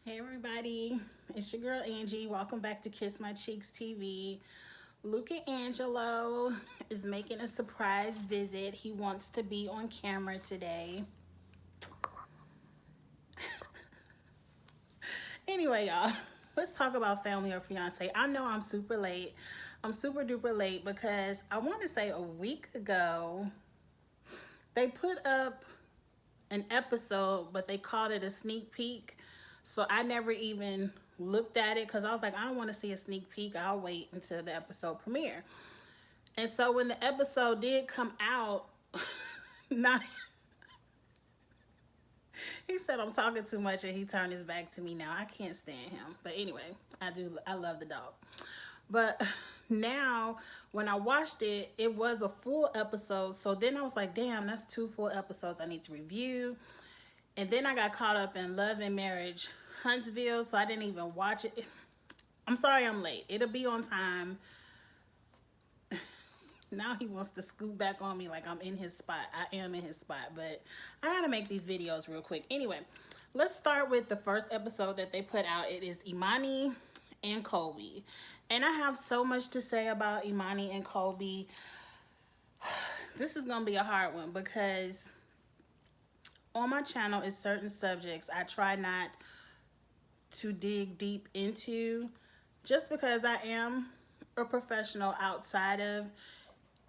Hey everybody, it's your girl Angie. Welcome back to Kiss My Cheeks TV. Luca Angelo is making a surprise visit. He wants to be on camera today. Anyway, y'all, let's talk about Family or Fiance. I know I'm super late. I'm super duper late because I want to say a week ago they put up an episode, but they called it a sneak peek. So I never even looked at it because I was like, I don't want to see a sneak peek. I'll wait until the episode premiere. And so when the episode did come out, not he said I'm talking too much and he turned his back to me now. I can't stand him. But anyway, I love the dog. But now when I watched it, it was a full episode. So then I was like, damn, that's two full episodes I need to review. And then I got caught up in Love and Marriage Huntsville, so I didn't even watch it. I'm sorry I'm late. It'll be on time. Now he wants to scoot back on me like I'm in his spot. I am in his spot, but I gotta make these videos real quick. Anyway, let's start with the first episode that they put out. It is Imani and Colby. And I have so much to say about Imani and Colby. This is gonna be a hard one because on my channel is certain subjects I try not to dig deep into just because I am a professional outside of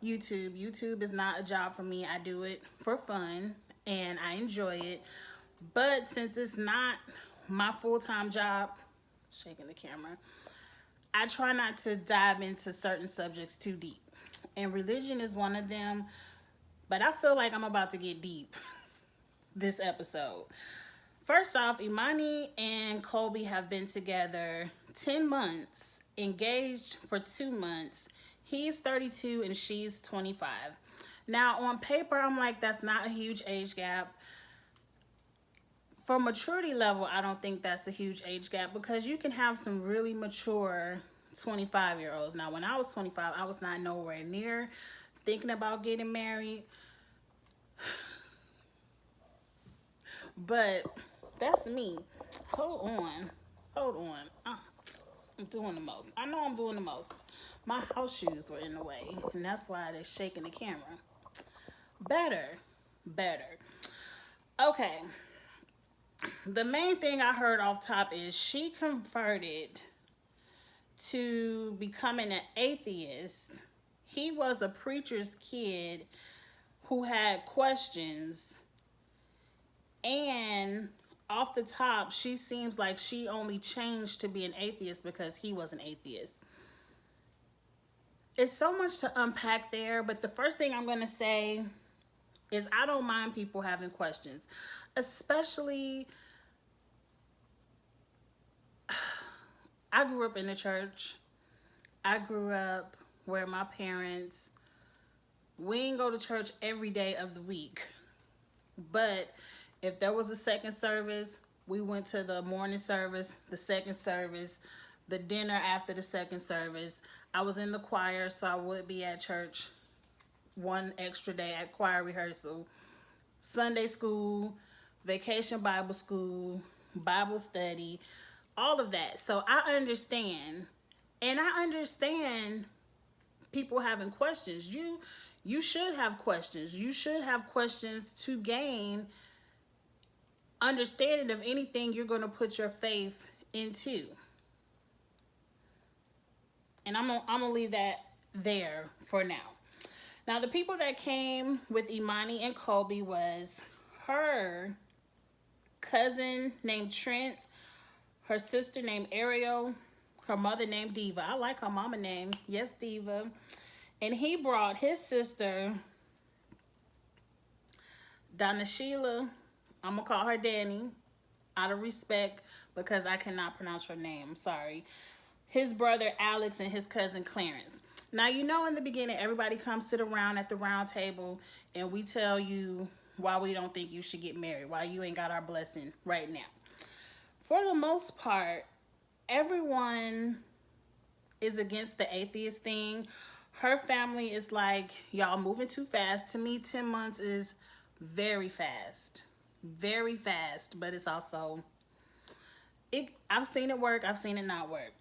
YouTube. YouTube is not a job for me. I do it for fun and I enjoy it. But since it's not my full-time job, shaking the camera, I try not to dive into certain subjects too deep. And religion is one of them, but I feel like I'm about to get deep this episode. First off, Imani and Colby have been together 10 months, engaged for 2 months. He's 32 and she's 25. Now, on paper, I'm like, that's not a huge age gap. For maturity level, I don't think that's a huge age gap because you can have some really mature 25-year-olds. Now, when I was 25, I was not nowhere near thinking about getting married. But that's me. Hold on. Hold on. I'm doing the most. I know I'm doing the most. My house shoes were in the way, and that's why they're shaking the camera. Better. Better. Okay. The main thing I heard off top is she converted to becoming an atheist. He was a preacher's kid who had questions, and off the top, she seems like she only changed to be an atheist because he was an atheist. It's so much to unpack there, but the first thing I'm going to say is I don't mind people having questions, especially I grew up in the church. I grew up where my parents, we didn't go to church every day of the week, but if there was a second service, we went to the morning service, the second service, the dinner after the second service. I was in the choir, so I would be at church one extra day at choir rehearsal, Sunday school, vacation Bible school, Bible study, all of that. So I understand. And I understand people having questions. You should have questions. You should have questions to gain understanding of anything you're going to put your faith into. And I'm gonna leave that there for now. Now, the people that came with Imani and Colby was her cousin named Trent, her sister named Ariel, her mother named Diva. I like her mama name. Yes, Diva. And he brought his sister, Donna Sheila. I'm going to call her Danny out of respect because I cannot pronounce her name. I'm sorry. His brother Alex and his cousin Clarence. Now, you know, in the beginning, everybody comes sit around at the round table and we tell you why we don't think you should get married, why you ain't got our blessing right now. For the most part, everyone is against the atheist thing. Her family is like, y'all moving too fast. To me, 10 months is very fast. Very fast, but it's also I've seen it work. I've seen it not work.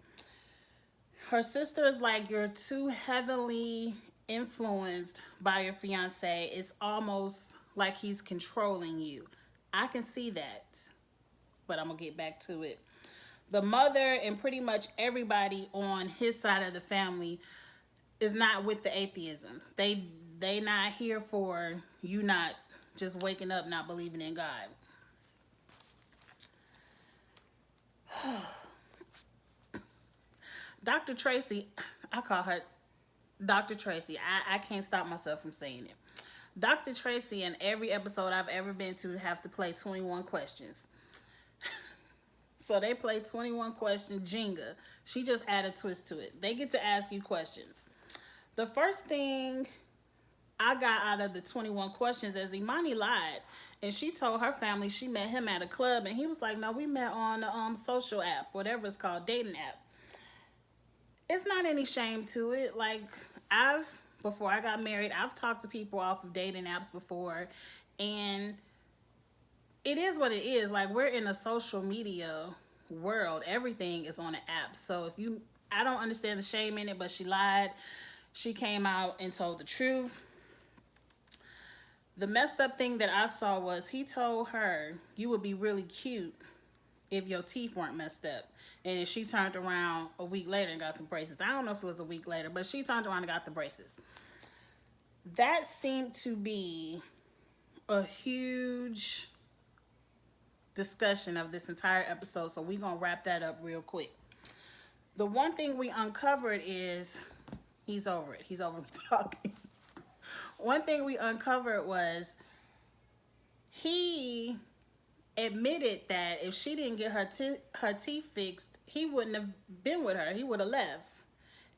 Her sister is like, you're too heavily influenced by your fiance. It's almost like he's controlling you. I can see that, but I'm gonna get back to it. The mother and pretty much everybody on his side of the family is not with the atheism. They not here for you not just waking up not believing in God. Dr. Tracy, I call her Dr. Tracy. I can't stop myself from saying it. Dr. Tracy, in every episode I've ever been to, have to play 21 questions. So they play 21 question Jenga. She just added a twist to it. They get to ask you questions. The first thing I got out of the 21 questions is Imani lied. And she told her family she met him at a club. And he was like, no, we met on the social app, whatever it's called, dating app. It's not any shame to it. Like, before I got married, I've talked to people off of dating apps before. And it is what it is. Like, we're in a social media world. Everything is on an app. So I don't understand the shame in it, but she lied. She came out and told the truth. The messed up thing that I saw was he told her, you would be really cute if your teeth weren't messed up. And she turned around a week later and got some braces. I don't know if it was a week later, but she turned around and got the braces. That seemed to be a huge discussion of this entire episode, so we're gonna wrap that up real quick. The one thing we uncovered is he's over it. He's over me talking. One thing we uncovered was he admitted that if she didn't get her teeth fixed, he wouldn't have been with her. He would have left.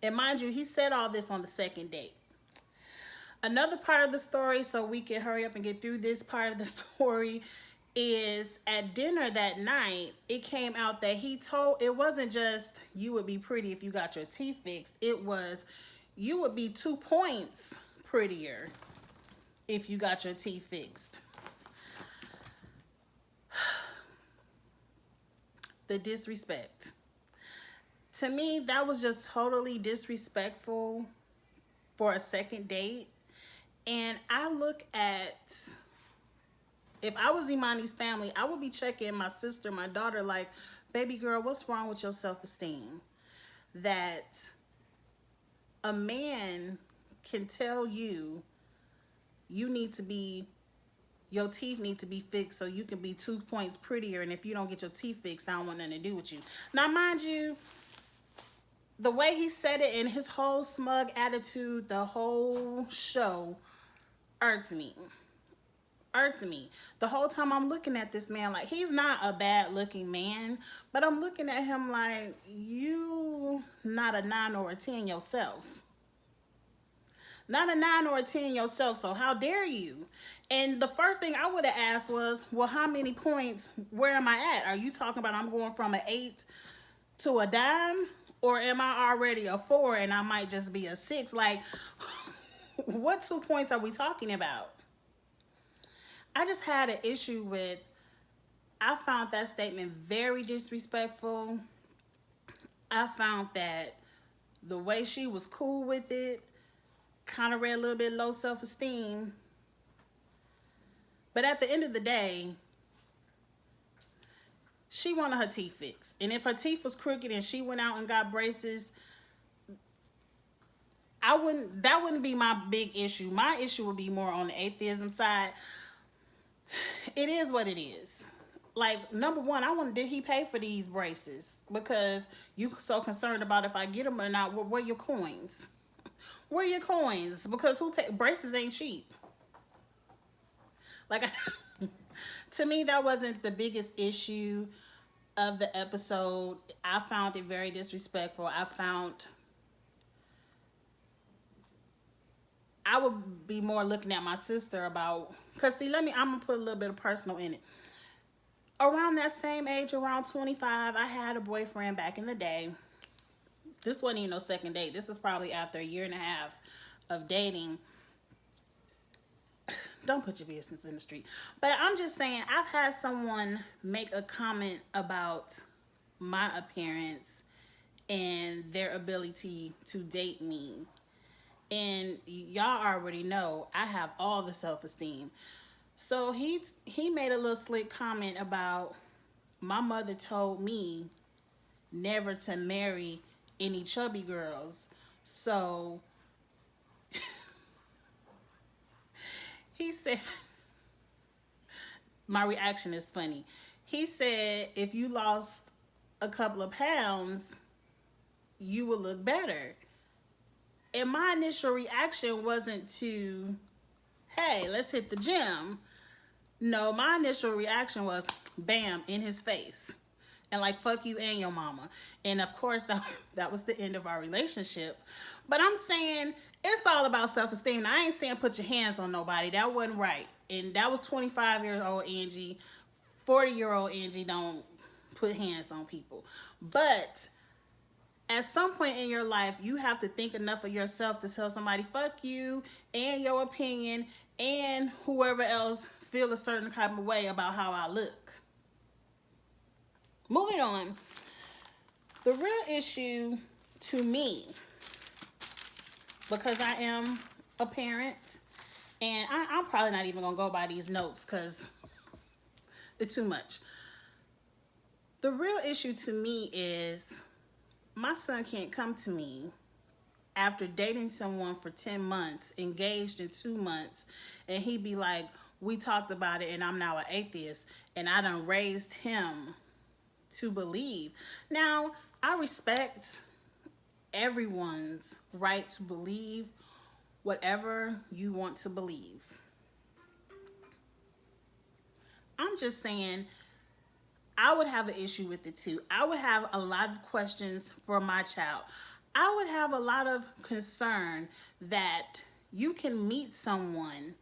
And mind you, he said all this on the second date. Another part of the story, so we can hurry up and get through this part of the story, is at dinner that night, it came out that it wasn't just you would be pretty if you got your teeth fixed. It was you would be 2 points prettier if you got your teeth fixed. The disrespect. To me, that was just totally disrespectful for a second date. And I look at, if I was Imani's family, I would be checking my sister, my daughter, like, baby girl, what's wrong with your self-esteem? That a man can tell you your teeth need to be fixed so you can be 2 points prettier, and if you don't get your teeth fixed, I don't want nothing to do with you. Now, mind you, the way he said it and his whole smug attitude, the whole show irked me. The whole time I'm looking at this man, like, he's not a bad looking man, but I'm looking at him like, you not a 9 or a 10 yourself. Not a 9 or a 10 yourself, so how dare you? And the first thing I would have asked was, well, how many points, where am I at? Are you talking about I'm going from an 8 to a dime? Or am I already a 4 and I might just be a 6? Like, what 2 points are we talking about? I just had an issue with, I found that statement very disrespectful. I found that the way she was cool with it kind of read a little bit low self-esteem. But at the end of the day, she wanted her teeth fixed. And if her teeth was crooked and she went out and got braces, that wouldn't be my big issue. My issue would be more on the atheism side. It is what it is. Like, number one, did he pay for these braces? Because you so concerned about if I get them or not. Where your coins? Where your coins? Because braces ain't cheap. Like, to me, that wasn't the biggest issue of the episode. I found it very disrespectful. I would be more looking at my sister about, because see, I'm going to put a little bit of personal in it. Around that same age, around 25, I had a boyfriend back in the day. This wasn't even no second date. This is probably after a year and a half of dating. Don't put your business in the street. But I'm just saying, I've had someone make a comment about my appearance and their ability to date me. And y'all already know I have all the self-esteem. So he made a little slick comment about my mother told me never to marry any chubby girls. So he said, my reaction is funny. He said, if you lost a couple of pounds, you would look better. And my initial reaction wasn't to, hey, let's hit the gym. No, my initial reaction was, bam, in his face. And like, fuck you and your mama. And of course, that was the end of our relationship. But I'm saying, it's all about self-esteem. Now, I ain't saying put your hands on nobody. That wasn't right. And that was 25-year-old Angie. 40-year-old Angie don't put hands on people. But at some point in your life, you have to think enough of yourself to tell somebody, fuck you and your opinion and whoever else feel a certain type of way about how I look. Moving on. The real issue to me, because I am a parent, and I'm probably not even going to go by these notes because it's too much. The real issue to me is my son can't come to me after dating someone for 10 months, engaged in 2 months, and he be like, we talked about it and I'm now an atheist, and I done raised him to believe. Now, I respect everyone's right to believe whatever you want to believe. I'm just saying, I would have an issue with it too. I would have a lot of questions for my child. I would have a lot of concern that you can meet someone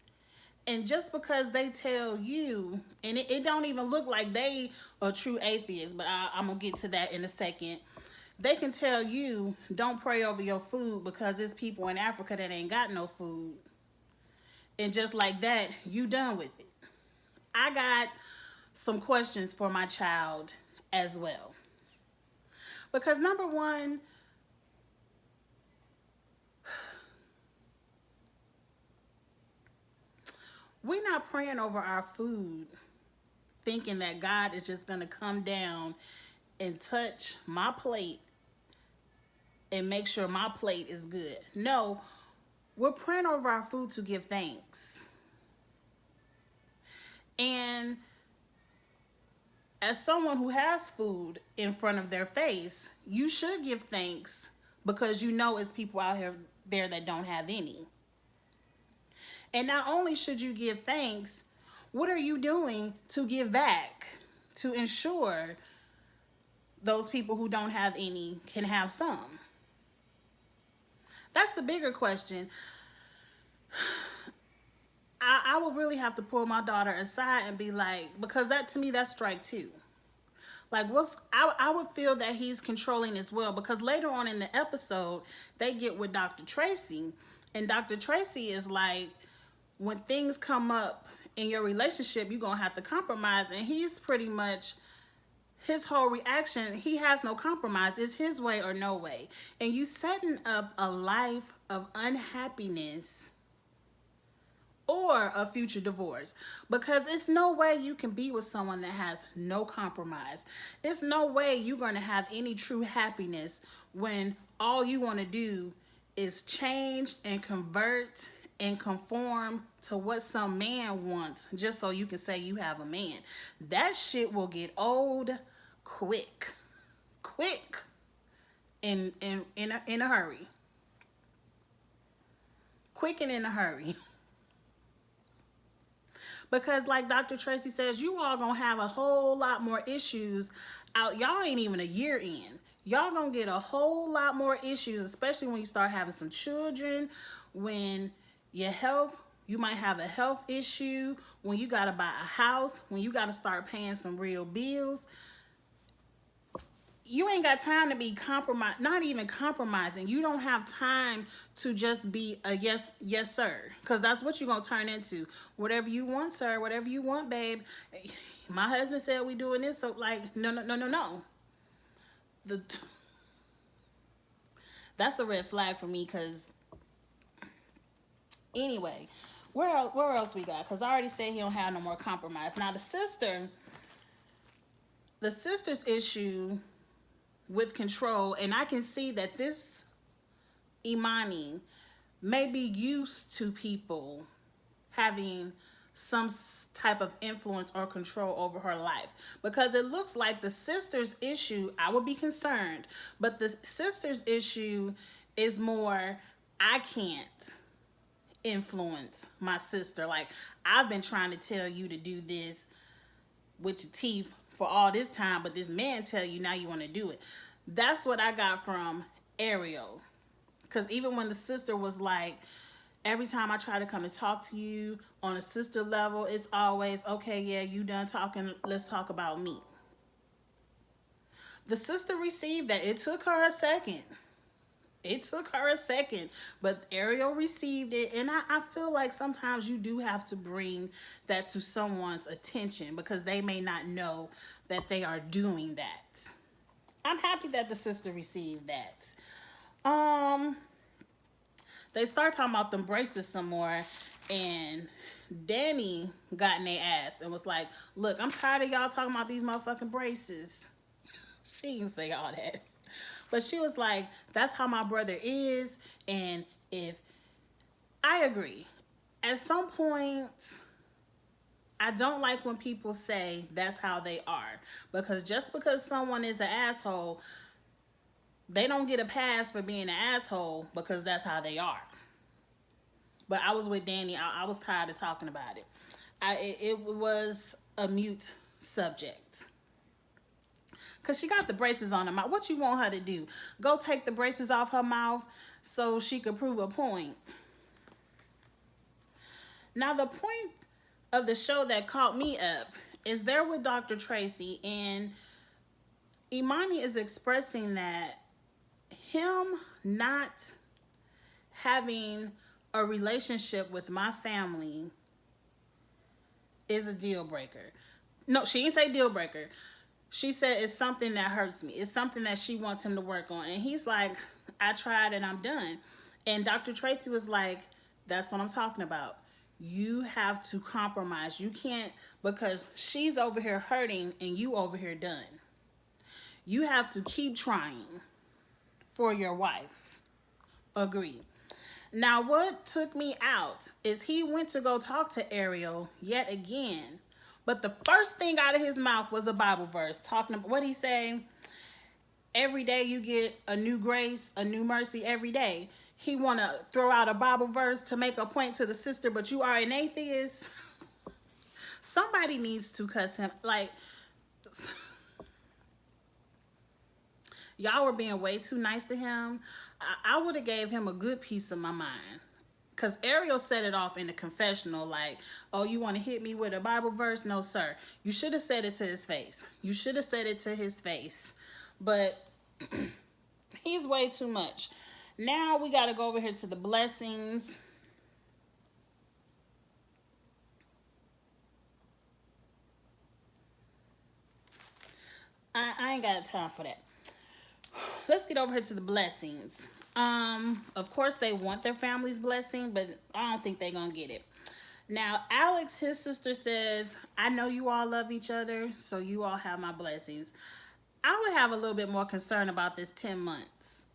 and just because they tell you, and it don't even look like they a true atheist, but I'm going to get to that in a second. They can tell you, don't pray over your food because there's people in Africa that ain't got no food. And just like that, you done with it. I got some questions for my child as well. Because number one, we're not praying over our food thinking that God is just going to come down and touch my plate and make sure my plate is good. No, we're praying over our food to give thanks. And as someone who has food in front of their face, you should give thanks because you know it's people out there that don't have any. And not only should you give thanks, what are you doing to give back to ensure those people who don't have any can have some? That's the bigger question. I would really have to pull my daughter aside and be like, because that to me, that's strike two. Like, I would feel that he's controlling as well, because later on in the episode, they get with Dr. Tracy, and Dr. Tracy is like, when things come up in your relationship, you're going to have to compromise. And he's pretty much, his whole reaction, he has no compromise. It's his way or no way. And you setting up a life of unhappiness or a future divorce, because it's no way you can be with someone that has no compromise. It's no way you're going to have any true happiness when all you want to do is change and convert and conform to what some man wants just so you can say you have a man. That shit will get old quick in a hurry. Quick and in a hurry. Because like Dr. Tracy says, you all gonna have a whole lot more issues out. Y'all ain't even a year in. Y'all gonna get a whole lot more issues, especially when you start having some children, when your health, you might have a health issue, when you gotta buy a house, when you gotta start paying some real bills. You ain't got time to be not even compromising. You don't have time to just be a yes, sir. Because that's what you're going to turn into. Whatever you want, sir. Whatever you want, babe. My husband said we doing this. So, like, no. the that's a red flag for me. Because anyway, where else we got? Because I already said he don't have no more compromise. Now the sister's issue with control, and I can see that this Imani may be used to people having some type of influence or control over her life, because it looks like the sister's issue, I would be concerned, but the sister's issue is more, I can't influence my sister. Like, I've been trying to tell you to do this with your teeth for all this time, but this man tell you now you want to do it. That's what I got from Ariel. Because even when the sister was like, every time I try to come and talk to you on a sister level, it's always, okay, yeah, you done talking, let's talk about me. The sister received that. It took her a second. But Ariel received it. And I feel like sometimes you do have to bring that to someone's attention, because they may not know that they are doing that. I'm happy that the sister received that. They start talking about them braces some more, and Danny got in their ass and was like, look, I'm tired of y'all talking about these motherfucking braces. She didn't say all that. But she was like, that's how my brother is. And if I agree, at some point, I don't like when people say that's how they are. Because just because someone is an asshole, they don't get a pass for being an asshole, because that's how they are. But I was with Danny. I was tired of talking about it. It was a mute subject. Because she got the braces on her mouth. What you want her to do? Go take the braces off her mouth so she could prove a point. Now, the point of the show that caught me up is they're with Dr. Tracy, and Imani is expressing that him not having a relationship with my family is a deal breaker. No, she didn't say deal breaker. She said it's something that hurts me. It's something that she wants him to work on. And he's like, I tried and I'm done. And Dr. Tracy was like, that's what I'm talking about. You have to compromise. You can't, because she's over here hurting and you over here done. You have to keep trying for your wife. Agree. Now, what took me out is he went to go talk to Ariel yet again. But the first thing out of his mouth was a Bible verse. Talking about, what he say? Every day you get a new grace, a new mercy every day. He want to throw out a Bible verse to make a point to the sister, but you are an atheist. Somebody needs to cuss him. Like, y'all were being way too nice to him. I would have gave him a good piece of my mind. Because Ariel set it off in the confessional like, oh, you want to hit me with a Bible verse? No, sir. You should have said it to his face. You should have said it to his face. But he's way too much. Now we got to go over here to the blessings. I ain't got time for that. Let's get over here to the blessings. Of course they want their family's blessing, but I don't think they're gonna get it. Now, Alex, his sister, says, I know you all love each other, so you all have my blessings. I would have a little bit more concern about this 10 months.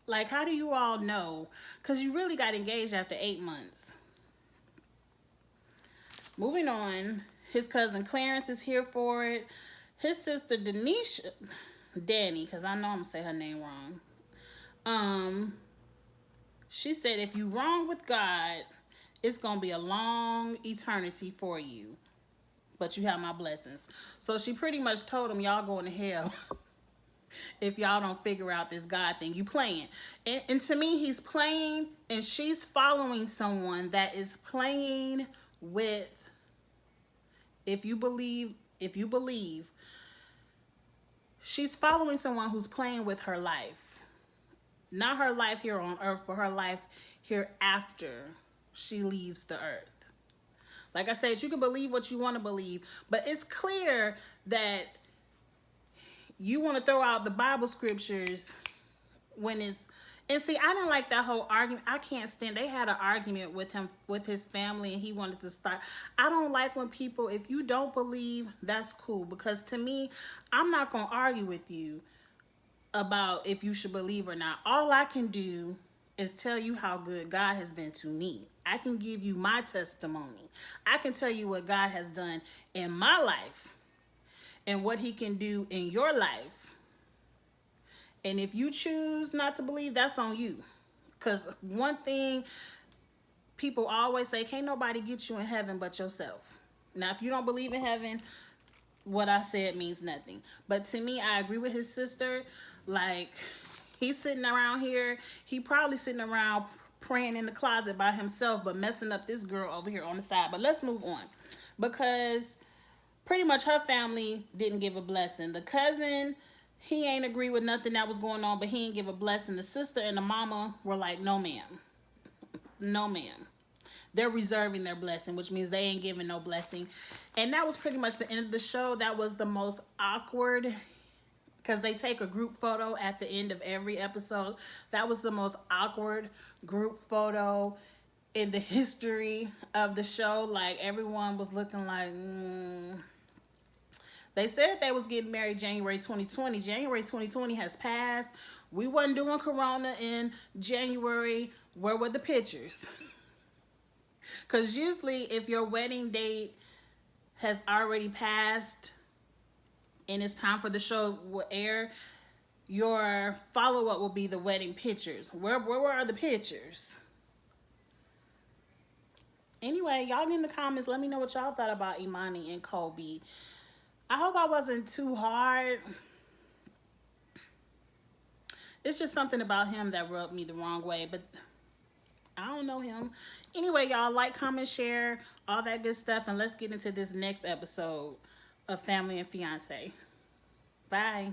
Like, how do you all know? Because you really got engaged after 8 months. Moving on, his cousin Clarence is here for it. His sister Danny, because I know I'm going to say her name wrong. She said, if you wrong with God, it's going to be a long eternity for you. But you have my blessings. So she pretty much told him, y'all going to hell if y'all don't figure out this God thing. You playing. And to me, he's playing, and she's following someone that is playing with, if you believe, she's following someone who's playing with her life. Not her life here on earth, but her life here after she leaves the earth. Like I said, you can believe what you want to believe, but it's clear that you want to throw out the Bible scriptures when it's, and see, I didn't like that whole argument. I can't stand, they had an argument with him, with his family, and he wanted to start. I don't like when people, if you don't believe, that's cool, because to me, I'm not going to argue with you about if you should believe or not. All I can do is tell you how good God has been to me. I can give you my testimony. I can tell you what God has done in my life and what he can do in your life. And if you choose not to believe, that's on you. Because one thing people always say, can't nobody get you in heaven but yourself. Now, if you don't believe in heaven, what I said means nothing. But to me, I agree with his sister. Like, he's sitting around here. He probably sitting around praying in the closet by himself, but messing up this girl over here on the side. But let's move on. Because pretty much her family didn't give a blessing. The cousin, he ain't agree with nothing that was going on, but he ain't give a blessing. The sister and the mama were like, no, ma'am. No, ma'am. They're reserving their blessing, which means they ain't giving no blessing. And that was pretty much the end of the show. That was the most awkward, because they take a group photo at the end of every episode. That was the most awkward group photo in the history of the show. Like, everyone was looking like, They said they was getting married January 2020. January 2020 has passed. We wasn't doing Corona in January. Where were the pictures? Because usually if your wedding date has already passed and it's time for the show will air, your follow-up will be the wedding pictures. Where are the pictures? Anyway, y'all in the comments, let me know what y'all thought about Imani and Colby. I hope I wasn't too hard. It's just something about him that rubbed me the wrong way, but I don't know him. Anyway, y'all, like, comment, share, all that good stuff, and let's get into this next episode of Family and Fiancé. Bye.